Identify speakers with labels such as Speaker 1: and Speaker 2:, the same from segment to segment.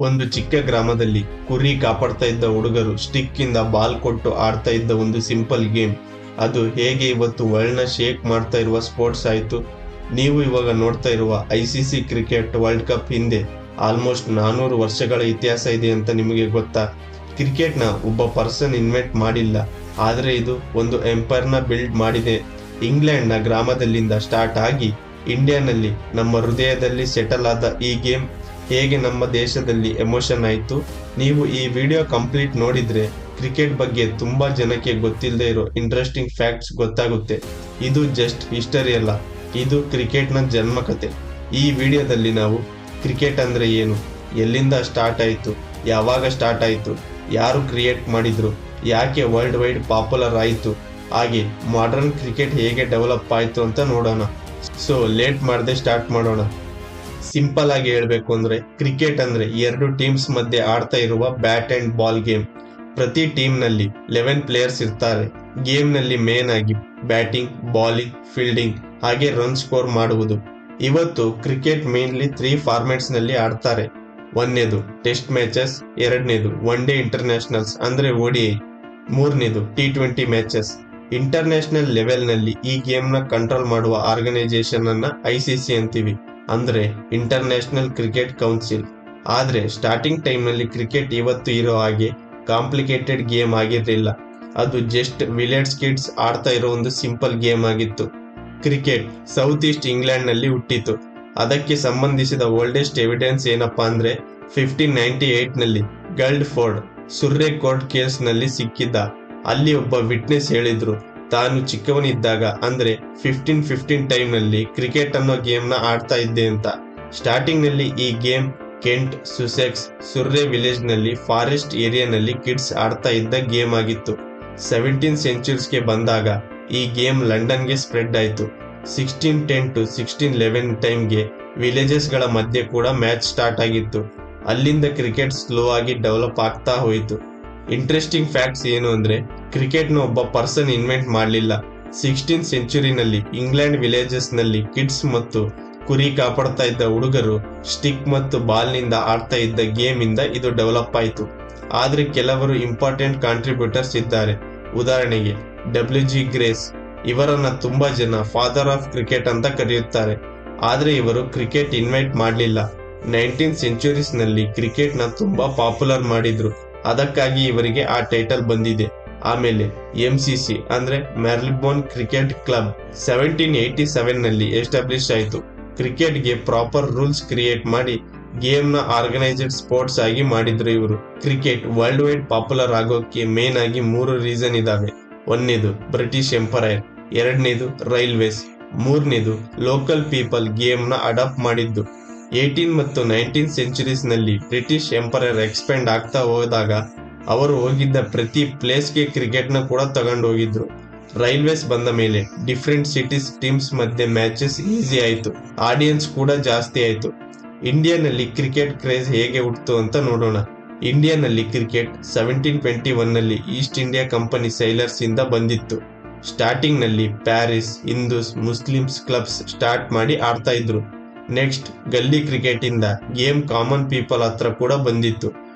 Speaker 1: ಒಂದು ಚಿಕ್ಕ ಗ್ರಾಮದಲ್ಲಿ ಕುರಿ ಕಾಪಾಡ್ತಾ ಇದ್ದ ಹುಡುಗರು ಸ್ಟಿಕ್ ಇಂದ ಬಾಲ್ ಕೊಟ್ಟು ಆಡ್ತಾ ಇದ್ದ ಒಂದು ಸಿಂಪಲ್ ಗೇಮ್. ಅದು ಹೇಗೆ ಇವತ್ತು ವರ್ಲ್ಡ್ ನ ಶೇಕ್ ಮಾಡ್ತಾ ಇರುವ ಸ್ಪೋರ್ಟ್ಸ್ ಆಯ್ತು. ನೀವು ಇವಾಗ ನೋಡ್ತಾ ಇರುವ ICC ಕ್ರಿಕೆಟ್ ವರ್ಲ್ಡ್ ಕಪ್ ಹಿಂದೆ ಆಲ್ಮೋಸ್ಟ್ 400 ವರ್ಷಗಳ ಇತಿಹಾಸ ಇದೆ ಅಂತ ನಿಮಗೆ ಗೊತ್ತಾ? ಕ್ರಿಕೆಟ್ ನ ಒಬ್ಬ ಪರ್ಸನ್ ಇನ್ವೆಂಟ್ ಮಾಡಿಲ್ಲ, ಆದ್ರೆ ಇದು ಒಂದು ಎಂಪೈರ್ ನ ಬಿಲ್ಡ್ ಮಾಡಿದೆ. ಇಂಗ್ಲೆಂಡ್ ನ ಗ್ರಾಮದಲ್ಲಿಂದ ಸ್ಟಾರ್ಟ್ ಆಗಿ ಇಂಡಿಯಾನಲ್ಲಿ ನಮ್ಮ ಹೃದಯದಲ್ಲಿ ಸೆಟಲ್ ಆದ ಈ ಗೇಮ್ ಹೇಗೆ ನಮ್ಮ ದೇಶದಲ್ಲಿ ಎಮೋಷನ್ ಆಯ್ತು. ನೀವು ಈ ವಿಡಿಯೋ ಕಂಪ್ಲೀಟ್ ನೋಡಿದ್ರೆ ಕ್ರಿಕೆಟ್ ಬಗ್ಗೆ ತುಂಬಾ ಜನಕ್ಕೆ ಗೊತ್ತಿಲ್ಲದೆ ಇರೋ ಇಂಟ್ರೆಸ್ಟಿಂಗ್ ಫ್ಯಾಕ್ಟ್ಸ್ ಗೊತ್ತಾಗುತ್ತೆ. ಇದು ಜಸ್ಟ್ ಹಿಸ್ಟರಿ ಅಲ್ಲ, ಇದು ಕ್ರಿಕೆಟ್ ನ ಜನ್ಮ ಕತೆ. ಈ ವಿಡಿಯೋದಲ್ಲಿ ನಾವು ಕ್ರಿಕೆಟ್ ಅಂದ್ರೆ ಏನು, ಎಲ್ಲಿಂದ ಸ್ಟಾರ್ಟ್ ಆಯ್ತು, ಯಾವಾಗ ಸ್ಟಾರ್ಟ್ ಆಯ್ತು, ಯಾರು ಕ್ರಿಯೇಟ್ ಮಾಡಿದ್ರು, ಯಾಕೆ ವರ್ಲ್ಡ್ ವೈಡ್ ಪಾಪ್ಯುಲರ್ ಆಯ್ತು, ಹಾಗೆ ಮಾಡರ್ನ್ ಕ್ರಿಕೆಟ್ ಹೇಗೆ ಡೆವಲಪ್ ಆಯ್ತು ಅಂತ ನೋಡೋಣ. ಸೊ ಲೇಟ್ ಮಾಡದೆ ಸ್ಟಾರ್ಟ್ ಮಾಡೋಣ. ಸಿಂಪಲ್ ಆಗಿ ಹೇಳ್ಬೇಕು ಅಂದ್ರೆ ಕ್ರಿಕೆಟ್ ಅಂದ್ರೆ ಎರಡು ಟೀಮ್ಸ್ ಮಧ್ಯೆ ಆಡ್ತಾ ಇರುವ ಬ್ಯಾಟ್ ಅಂಡ್ ಬಾಲ್ ಗೇಮ್. ಪ್ರತಿ ಟೀಮ್ ನಲ್ಲಿ 11 ಪ್ಲೇಯರ್ಸ್ ಇರ್ತಾರೆ. ಗೇಮ್ ನಲ್ಲಿ ಮೇನ್ ಆಗಿ ಬ್ಯಾಟಿಂಗ್, ಬಾಲಿಂಗ್, ಫೀಲ್ಡಿಂಗ್ ಹಾಗೆ ರನ್ ಸ್ಕೋರ್ ಮಾಡುವುದು. ಇವತ್ತು ಕ್ರಿಕೆಟ್ ಮೇನ್ಲಿ 3 ಫಾರ್ಮ್ಯಾಟ್ಸ್ ನಲ್ಲಿ ಆಡ್ತಾರೆ. ಒಂದನೇದು ಟೆಸ್ಟ್ ಮ್ಯಾಚಸ್, ಎರಡನೇದು ಒನ್ ಡೇ ಇಂಟರ್ನ್ಯಾಷನಲ್ಸ್ ಅಂದ್ರೆ ODI, ಮೂರನೇದು T20 ಮ್ಯಾಚಸ್. ಇಂಟರ್ನ್ಯಾಷನಲ್ ಲೆವೆಲ್ ನಲ್ಲಿ ಈ ಗೇಮ್ ನ ಕಂಟ್ರೋಲ್ ಮಾಡುವ ಆರ್ಗನೈಸೇಷನ್ ಅನ್ನ ICC ಅಂತೀವಿ, ಅಂದ್ರೆ ಇಂಟರ್ನ್ಯಾಷನಲ್ ಕ್ರಿಕೆಟ್ ಕೌನ್ಸಿಲ್. ಆದ್ರೆ ಸ್ಟಾರ್ಟಿಂಗ್ ಟೈಮ್ ನಲ್ಲಿ ಕ್ರಿಕೆಟ್ ಇವತ್ತು ಇರೋ ಹಾಗೆ ಕಾಂಪ್ಲಿಕೇಟೆಡ್ ಗೇಮ್ ಆಗಿರ್ಲಿಲ್ಲ. ಅದು ಜಸ್ಟ್ ವಿಲೇಜ್ ಕಿಡ್ಸ್ ಆಡ್ತಾ ಇರೋ ಒಂದು ಸಿಂಪಲ್ ಗೇಮ್ ಆಗಿತ್ತು. ಕ್ರಿಕೆಟ್ ಸೌತ್ ಈಸ್ಟ್ ಇಂಗ್ಲೆಂಡ್ ನಲ್ಲಿ ಹುಟ್ಟಿತು. ಅದಕ್ಕೆ ಸಂಬಂಧಿಸಿದ ಓಲ್ಡೆಸ್ಟ್ ಎವಿಡೆನ್ಸ್ ಏನಪ್ಪಾ ಅಂದ್ರೆ 1598 ನಲ್ಲಿ ಗಲ್ಡ್ ಫೋರ್ಡ್ ಸುರ್ರೆ ಕೋರ್ಟ್ ಕೇಸ್ ನಲ್ಲಿ ಸಿಕ್ಕಿದ್ದ. ಅಲ್ಲಿ ಒಬ್ಬ ವಿಟ್ನೆಸ್ ಹೇಳಿದ್ರು, ತಾನು ಚಿಕ್ಕವನಿದ್ದಾಗ ಅಂದ್ರೆ 1515 ಟೈಮ್ ನಲ್ಲಿ ಕ್ರಿಕೆಟ್ ಅನ್ನೋ ಗೇಮ್ ನ ಆಡ್ತಾ ಇದ್ದೆ ಅಂತ. ಸ್ಟಾರ್ಟಿಂಗ್ ನಲ್ಲಿ ಈ ಗೇಮ್ ಕೆಂಟ್, ಸುಸೆಕ್ಸ್, ಸುರ್ರೆ ವಿಲೇಜ್ ನಲ್ಲಿ ಫಾರೆಸ್ಟ್ ಏರಿಯಾನಲ್ಲಿ ಕಿಡ್ಸ್ ಆಡ್ತಾ ಇದ್ದ ಗೇಮ್ ಆಗಿತ್ತು. 17th ಸೆಂಚುರೀಸ್ಗೆ ಬಂದಾಗ ಈ ಗೇಮ್ ಲಂಡನ್ಗೆ ಸ್ಪ್ರೆಡ್ ಆಯ್ತು. 1610 to 1611 ಟೈಮ್ಗೆ ವಿಲೇಜಸ್ ಗಳ ಮಧ್ಯೆ ಕೂಡ ಮ್ಯಾಚ್ ಸ್ಟಾರ್ಟ್ ಆಗಿತ್ತು. ಅಲ್ಲಿಂದ ಕ್ರಿಕೆಟ್ ಸ್ಲೋ ಆಗಿ ಡೆವಲಪ್ ಆಗ್ತಾ ಹೋಯಿತು. ಇಂಟ್ರೆಸ್ಟಿಂಗ್ ಫ್ಯಾಕ್ಟ್ಸ್ ಏನು ಅಂದ್ರೆ ಕ್ರಿಕೆಟ್ ನ ಒಬ್ಬ ಪರ್ಸನ್ ಇನ್ವೆಂಟ್ ಮಾಡಲಿಲ್ಲ. 16th ಸೆಂಚುರಿನಲ್ಲಿ ಇಂಗ್ಲೆಂಡ್ ವಿಲೇಜಸ್ ನಲ್ಲಿ ಕಿಡ್ಸ್ ಮತ್ತು ಕುರಿ ಕಾಪಾಡ್ತಾ ಇದ್ದ ಹುಡುಗರು ಸ್ಟಿಕ್ ಮತ್ತು ಬಾಲ್ ನಿಂದ ಆಡ್ತಾ ಇದ್ದ ಗೇಮ್ ಇಂದ ಇದು ಡೆವಲಪ್ ಆಯ್ತು. ಆದ್ರೆ ಕೆಲವರು ಇಂಪಾರ್ಟೆಂಟ್ ಕಾಂಟ್ರಿಬ್ಯೂಟರ್ಸ್ ಇದ್ದಾರೆ. ಉದಾಹರಣೆಗೆ WG ಗ್ರೇಸ್. ಇವರನ್ನ ತುಂಬಾ ಜನ ಫಾದರ್ ಆಫ್ ಕ್ರಿಕೆಟ್ ಅಂತ ಕರೆಯುತ್ತಾರೆ. ಆದ್ರೆ ಇವರು ಕ್ರಿಕೆಟ್ ಇನ್ವೆಂಟ್ ಮಾಡಲಿಲ್ಲ. 19th ಸೆಂಚುರೀಸ್ ನಲ್ಲಿ ಕ್ರಿಕೆಟ್ ನ ತುಂಬಾ ಪಾಪ್ಯುಲರ್ ಮಾಡಿದ್ರು, ಅದಕ್ಕಾಗಿ ಇವರಿಗೆ ಆ ಟೈಟಲ್ ಬಂದಿದೆ. ಆಮೇಲೆ MCC ಅಂದ್ರೆ ಮೆರ್ಲಿಬೋರ್ನ್ ಕ್ರಿಕೆಟ್ ಕ್ಲಬ್ 1787 ನಲ್ಲಿ ಎಸ್ಟಾಬ್ಲಿಷ್ ಆಯ್ತು. ಕ್ರಿಕೆಟ್ ಗೆ ಪ್ರಾಪರ್ ರೂಲ್ಸ್ ಕ್ರಿಯೇಟ್ ಮಾಡಿ ಗೇಮ್ ನ ಆರ್ಗನೈಸ್ಡ್ ಸ್ಪೋರ್ಟ್ಸ್ ಆಗಿ ಮಾಡಿದ್ರು ಇವರು. ಕ್ರಿಕೆಟ್ ವರ್ಲ್ಡ್ ವೈಡ್ ಪಾಪ್ಯುಲರ್ ಆಗೋಕೆ ಮೇನ್ ಆಗಿ 3 ರೀಸನ್ ಇದಾವೆ. ಒಂದನೇದು ಬ್ರಿಟಿಷ್ ಎಂಪೈರ್, ಎರಡನೇದು ರೈಲ್ವೇಸ್, ಮೂರನೇದು ಲೋಕಲ್ ಪೀಪಲ್ ಗೇಮ್ ನ ಅಡಾಪ್ಟ್ ಮಾಡಿದ್ದು. 18 ಮತ್ತು 19th ಸೆಂಚುರೀಸ್ ನಲ್ಲಿ ಬ್ರಿಟಿಷ್ ಎಂಪೈರ್ ಎಕ್ಸ್ಪೆಂಡ್ ಆಗ್ತಾ ಹೋದಾಗ ಅವರು ಹೋಗಿದ್ದ ಪ್ರತಿ ಪ್ಲೇಸ್ಗೆ ಕ್ರಿಕೆಟ್ ನ ಕೂಡ ತಗೊಂಡು ಹೋಗಿದ್ರು. ರೈಲ್ವೇಸ್ ಬಂದ ಮೇಲೆ ಡಿಫ್ರೆಂಟ್ ಸಿಟೀಸ್ ಟೀಮ್ಸ್ ಮಧ್ಯೆ ಮ್ಯಾಚಸ್ ಈಸಿ ಆಯ್ತು, ಆಡಿಯನ್ಸ್ ಕೂಡ ಜಾಸ್ತಿ ಆಯ್ತು. ಇಂಡಿಯಾನಲ್ಲಿ ಕ್ರಿಕೆಟ್ ಕ್ರೇಜ್ ಹೇಗೆ ಹುಟ್ಟಿತು ಅಂತ ನೋಡೋಣ. ಇಂಡಿಯಾನಲ್ಲಿ ಕ್ರಿಕೆಟ್ 1721 ನಲ್ಲಿ ಈಸ್ಟ್ ಇಂಡಿಯಾ ಕಂಪನಿ ಸೈಲರ್ಸ್ ಇಂದ ಬಂದಿತ್ತು. ಸ್ಟಾರ್ಟಿಂಗ್ ನಲ್ಲಿ Paris, Hindus, Muslims clubs start ಮಾಡಿ ಆಡ್ತಾ ಇದ್ರು. ನೆಕ್ಸ್ಟ್ ಗಲ್ಲಿ ಕ್ರಿಕೆಟ್ ಇಂದ ಗೇಮ್ ಕಾಮನ್ ಪೀಪಲ್ ಹತ್ರ ಕೂಡ ಬಂದಿತ್ತು.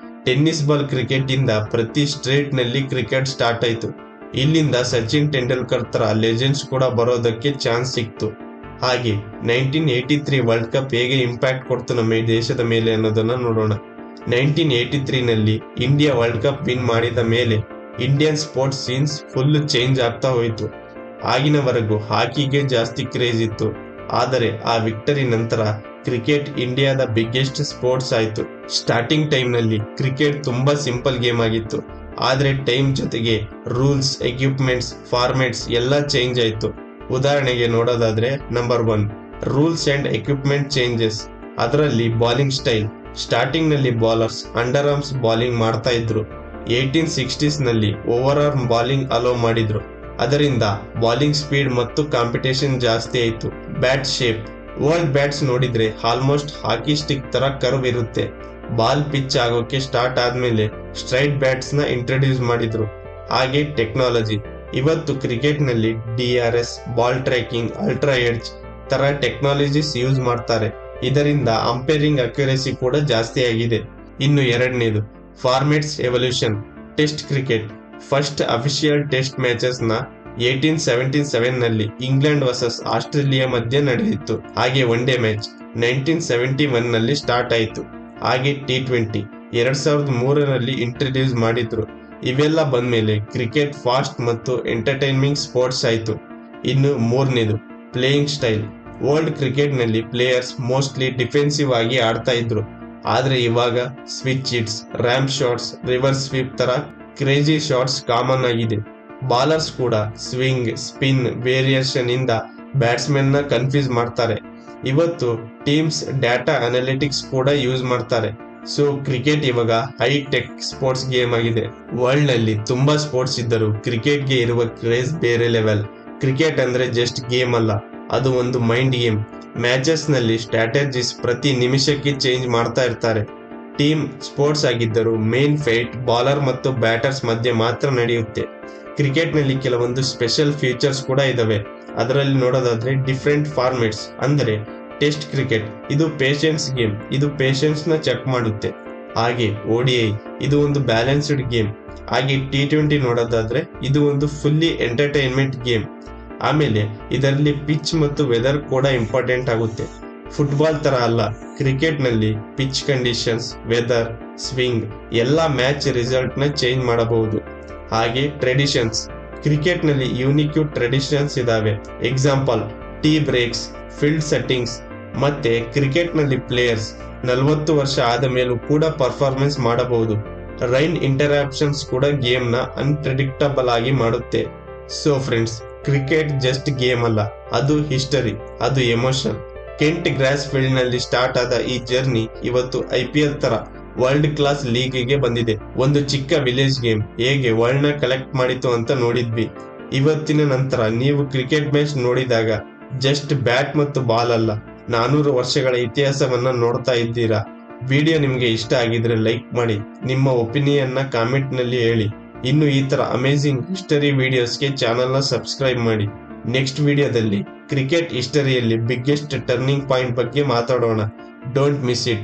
Speaker 1: ಟೆನ್ನಿಸ್ ಬಾಲ್ ಕ್ರಿಕೆಟ್ ಇಂದ ಪ್ರತಿ ಸ್ಟ್ರೀಟ್ ನಲ್ಲಿ ಕ್ರಿಕೆಟ್ ಸ್ಟಾರ್ಟ್ ಆಯ್ತು. ಇಲ್ಲಿಂದ ಸಚಿನ್ ತೆಂಡೂಲ್ಕರ್ ತರ ಲೆಜೆಂಡ್ಸ್ ಕೂಡ ಬರೋದಕ್ಕೆ ಚಾನ್ಸ್ ಸಿಕ್ತು. ಹಾಗೆ 1983 ವರ್ಲ್ಡ್ ಕಪ್ ಹೇಗೆ ಇಂಪ್ಯಾಕ್ಟ್ ಕೊಡ್ತು ನಮ್ಮ ದೇಶದ ಮೇಲೆ ಅನ್ನೋದನ್ನ ನೋಡೋಣ. 1983 ನಲ್ಲಿ ಇಂಡಿಯಾ ವರ್ಲ್ಡ್ ಕಪ್ ವಿನ್ ಮಾಡಿದ ಮೇಲೆ Indian sports scenes full change ಆಗ್ತಾ ಹೋಯ್ತು. ಆಗಿನವರೆಗೂ ಹಾಕಿಗೆ ಜಾಸ್ತಿ ಕ್ರೇಜ್ ಇತ್ತು, ಆದರೆ ಆ ವಿಕ್ಟರಿ ನಂತರ ಕ್ರಿಕೆಟ್ ಇಂಡಿಯಾದ ಬಿಗ್ಗೆಸ್ಟ್ ಸ್ಪೋರ್ಟ್ಸ್ ಆಯ್ತು. ಸ್ಟಾರ್ಟಿಂಗ್ ಟೈಮ್ ನಲ್ಲಿ ಕ್ರಿಕೆಟ್ ತುಂಬಾ ಸಿಂಪಲ್ ಗೇಮ್ ಆಗಿತ್ತು, ಆದ್ರೆ ಟೈಮ್ ಜೊತೆಗೆ ರೂಲ್ಸ್, ಎಕ್ವಿಪ್ಮೆಂಟ್ಸ್, ಫಾರ್ಮ್ಯಾಟ್ಸ್ ಎಲ್ಲ ಚೇಂಜ್ ಆಯ್ತು. ಉದಾಹರಣೆಗೆ ನೋಡೋದಾದ್ರೆ number 1 rules and equipment changes. ಅದರಲ್ಲಿ ಬಾಲಿಂಗ್ ಸ್ಟೈಲ್. ಸ್ಟಾರ್ಟಿಂಗ್ ನಲ್ಲಿ ಬಾಲರ್ಸ್ ಅಂಡರ್ ಆರ್ಮ್ಸ್ ಬಾಲಿಂಗ್ ಮಾಡ್ತಾ ಇದ್ರು. 1860s ನಲ್ಲಿ ಓವರ್ ಆರ್ಮ್ ಬಾಲಿಂಗ್ ಅಲೋ ಮಾಡಿದ್ರು. ಅದರಿಂದ ಬಾಲಿಂಗ್ ಸ್ಪೀಡ್ ಮತ್ತು ಕಾಂಪಿಟೇಷನ್ ಜಾಸ್ತಿ ಆಯ್ತು. Bat shape. ಓಲ್ಡ್ ಬ್ಯಾಟ್ಸ್ ನೋಡಿದ್ರೆ ಆಲ್ಮೋಸ್ಟ್ ಹಾಕಿ ಸ್ಟಿಕ್ ತರ ಕರ್ವ್ ಇರುತ್ತೆ. ಬಾಲ್ ಪಿಚ್ ಆಗೋಕೆ ಸ್ಟಾರ್ಟ್ ಆದ್ಮೇಲೆ ಸ್ಟ್ರೈಟ್ ಬ್ಯಾಟ್ಸ್ ನ ಇಂಟ್ರೊಡ್ಯೂಸ್ ಮಾಡಿದ್ರು. ಹಾಗೆ ಟೆಕ್ನಾಲಜಿ. ಇವತ್ತು ಕ್ರಿಕೆಟ್ ನಲ್ಲಿ DRS, ball tracking, ultra edge ತರ ಟೆಕ್ನಾಲಜೀಸ್ ಯೂಸ್ ಮಾಡ್ತಾರೆ. ಇದರಿಂದ ಅಂಪೈರಿಂಗ್ ಅಕ್ಯುರೇಸಿ ಕೂಡ ಜಾಸ್ತಿ ಆಗಿದೆ. ಇನ್ನು ಎರಡನೇದು formats evolution. Test cricket first official test matches ನ 1877 ನಲ್ಲಿ ಇಂಗ್ಲೆಂಡ್ ವರ್ಸಸ್ ಆಸ್ಟ್ರೇಲಿಯಾ ಮಧ್ಯೆ ನಡೆದಿತ್ತು. ಹಾಗೆ ಒನ್ ಡೇ ಮ್ಯಾಚ್ 1971 ನಲ್ಲಿ ಸ್ಟಾರ್ಟ್ ಆಯಿತು. ಹಾಗೆ T20 2003ರಲ್ಲಿ ಇಂಟ್ರೊಡ್ಯೂಸ್ ಮಾಡಿದ್ರು. ಇವೆಲ್ಲ ಬಂದ್ಮೇಲೆ ಕ್ರಿಕೆಟ್ ಫಾಸ್ಟ್ ಮತ್ತು ಎಂಟರ್ಟೈನ್ಮಿಂಗ್ ಸ್ಪೋರ್ಟ್ಸ್ ಆಯ್ತು. ಇನ್ನು ಮೂರನೇದು ಪ್ಲೇಯಿಂಗ್ ಸ್ಟೈಲ್. ವರ್ಲ್ಡ್ ಕ್ರಿಕೆಟ್ ನಲ್ಲಿ ಪ್ಲೇಯರ್ಸ್ ಮೋಸ್ಟ್ಲಿ ಡಿಫೆನ್ಸಿವ್ ಆಗಿ ಆಡ್ತಾ ಇದ್ರು. ಆದ್ರೆ ಇವಾಗ switch hits, ramp shots, reverse sweep ತರ ಕ್ರೇಜಿ ಶಾಟ್ಸ್ ಕಾಮನ್ ಆಗಿದೆ. ಬಾಲರ್ಸ್ ಕೂಡ ಸ್ವಿಂಗ್, ಸ್ಪಿನ್ ವೇರಿಯೇಷನ್ ಇಂದ ಬ್ಯಾಟ್ಸ್ಮನ್ ನ ಕನ್ಫ್ಯೂಸ್ ಮಾಡ್ತಾರೆ. ಇವತ್ತು ಟೀಮ್ಸ್ ಡಾಟಾ ಅನಾಲಿಟಿಕ್ಸ್ ಕೂಡ ಯೂಸ್ ಮಾಡ್ತಾರೆ. ಸೊ ಕ್ರಿಕೆಟ್ ಇವಾಗ ಹೈ ಟೆಕ್ ಸ್ಪೋರ್ಟ್ಸ್ ಗೇಮ್ ಆಗಿದೆ. ವರ್ಲ್ಡ್ ನಲ್ಲಿ ತುಂಬಾ ಸ್ಪೋರ್ಟ್ಸ್ ಇದ್ದರೂ ಕ್ರಿಕೆಟ್ ಗೆ ಇರುವ ಕ್ರೇಜ್ ಬೇರೆ ಲೆವೆಲ್. ಕ್ರಿಕೆಟ್ ಅಂದ್ರೆ ಜಸ್ಟ್ ಗೇಮ್ ಅಲ್ಲ, ಅದು ಒಂದು ಮೈಂಡ್ ಗೇಮ್. ಮ್ಯಾಚಸ್ ನಲ್ಲಿ ಸ್ಟ್ರಾಟಜಿಸ್ ಪ್ರತಿ ನಿಮಿಷಕ್ಕೆ ಚೇಂಜ್ ಮಾಡ್ತಾ ಇರ್ತಾರೆ. ಟೀಮ್ ಸ್ಪೋರ್ಟ್ಸ್ ಆಗಿದ್ದರೂ ಮೇನ್ ಫೈಟ್ ಬಾಲರ್ ಮತ್ತು ಬ್ಯಾಟರ್ಸ್ ಮಧ್ಯೆ ಮಾತ್ರ ನಡೆಯುತ್ತೆ. ಕ್ರಿಕೆಟ್ ನಲ್ಲಿ ಕೆಲವೊಂದು ಸ್ಪೆಷಲ್ ಫೀಚರ್ಸ್ ಕೂಡ ಇದಾವೆ. ಅದರಲ್ಲಿ ನೋಡೋದಾದ್ರೆ ಡಿಫ್ರೆಂಟ್ ಫಾರ್ಮೆಟ್ಸ್ ಅಂದರೆ ಟೆಸ್ಟ್ ಕ್ರಿಕೆಟ್ ಇದು ಪೇಷನ್ಸ್ ಗೇಮ್, ಇದು ಪೇಷನ್ಸ್ ನ ಚೆಕ್ ಮಾಡುತ್ತೆ. ಹಾಗೆ ODI ಇದು ಒಂದು ಬ್ಯಾಲೆನ್ಸ್ಡ್ ಗೇಮ್. ಹಾಗೆ T20 ನೋಡೋದಾದ್ರೆ ಇದು ಒಂದು ಫುಲ್ಲಿ ಎಂಟರ್ಟೈನ್ಮೆಂಟ್ ಗೇಮ್. ಆಮೇಲೆ ಇದರಲ್ಲಿ ಪಿಚ್ ಮತ್ತು ವೆದರ್ ಕೂಡ ಇಂಪಾರ್ಟೆಂಟ್ ಆಗುತ್ತೆ. ಫುಟ್ಬಾಲ್ ತರ ಅಲ್ಲ, ಕ್ರಿಕೆಟ್ ನಲ್ಲಿ ಪಿಚ್ ಕಂಡೀಷನ್ಸ್, ವೆದರ್, ಸ್ವಿಂಗ್ ಎಲ್ಲ ಮ್ಯಾಚ್ ರಿಸಲ್ಟ್ ನ ಚೇಂಜ್ ಮಾಡಬಹುದು. ಹಾಗೆ ಟ್ರೆಡಿಷನ್ಸ್, ಕ್ರಿಕೆಟ್ ನಲ್ಲಿ ಯೂನಿಕ್ ಟ್ರೆಡಿಷನ್ಸ್ ಇದಾವೆ. Example tea breaks, field settings. ಮತ್ತೆ ಕ್ರಿಕೆಟ್ ನಲ್ಲಿ ಪ್ಲೇಯರ್ಸ್ 40 ವರ್ಷ ಆದ ಮೇಲೂ ಕೂಡ ಪರ್ಫಾರ್ಮೆನ್ಸ್ ಮಾಡಬಹುದು. ರೈನ್ ಇಂಟರಾಪ್ಷನ್ಸ್ ಕೂಡ ಗೇಮ್ ನ ಅನ್ಪ್ರೆಡಿಕ್ಟಬಲ್ ಆಗಿ ಮಾಡುತ್ತೆ. So friends, cricket just game ಅಲ್ಲ, ಅದು ಹಿಸ್ಟರಿ, ಅದು ಎಮೋಷನ್. ಕೆಂಟ್ ಗ್ರಾಸ್ ಫೀಲ್ಡ್ ನಲ್ಲಿ ಸ್ಟಾರ್ಟ್ ಆದ ಈ ಜರ್ನಿ ಇವತ್ತು IPL ತರ ವರ್ಲ್ಡ್ ಕ್ಲಾಸ್ ಲೀಗ್ ಗೆ ಬಂದಿದೆ. ಒಂದು ಚಿಕ್ಕ ವಿಲೇಜ್ ಗೇಮ್ ಹೇಗೆ ವರ್ಲ್ಡ್ ನ ಕಲೆಕ್ಟ್ ಮಾಡಿತು ಅಂತ ನೋಡಿದ್ವಿ. ಇವತ್ತಿನ ನಂತರ ನೀವು ಕ್ರಿಕೆಟ್ ಮ್ಯಾಚ್ ನೋಡಿದಾಗ ಜಸ್ಟ್ ಬ್ಯಾಟ್ ಮತ್ತು ಬಾಲ್ ಅಲ್ಲ, 400 ವರ್ಷಗಳ ಇತಿಹಾಸವನ್ನ ನೋಡ್ತಾ ಇದ್ದೀರಾ. ವಿಡಿಯೋ ನಿಮ್ಗೆ ಇಷ್ಟ ಆಗಿದ್ರೆ ಲೈಕ್ ಮಾಡಿ, ನಿಮ್ಮ ಒಪಿನಿಯನ್ ನ ಕಾಮೆಂಟ್ ನಲ್ಲಿ ಹೇಳಿ. ಇನ್ನು ಈ ತರ ಅಮೇಜಿಂಗ್ ಹಿಸ್ಟರಿ ವಿಡಿಯೋಸ್ಗೆ ಚಾನೆಲ್ ನ ಸಬ್ಸ್ಕ್ರೈಬ್ ಮಾಡಿ. ನೆಕ್ಸ್ಟ್ ವಿಡಿಯೋದಲ್ಲಿ ಕ್ರಿಕೆಟ್ ಹಿಸ್ಟರಿಯಲ್ಲಿ ಬಿಗ್ಗೆಸ್ಟ್ ಟರ್ನಿಂಗ್ ಪಾಯಿಂಟ್ ಬಗ್ಗೆ ಮಾತಾಡೋಣ. Don't miss it.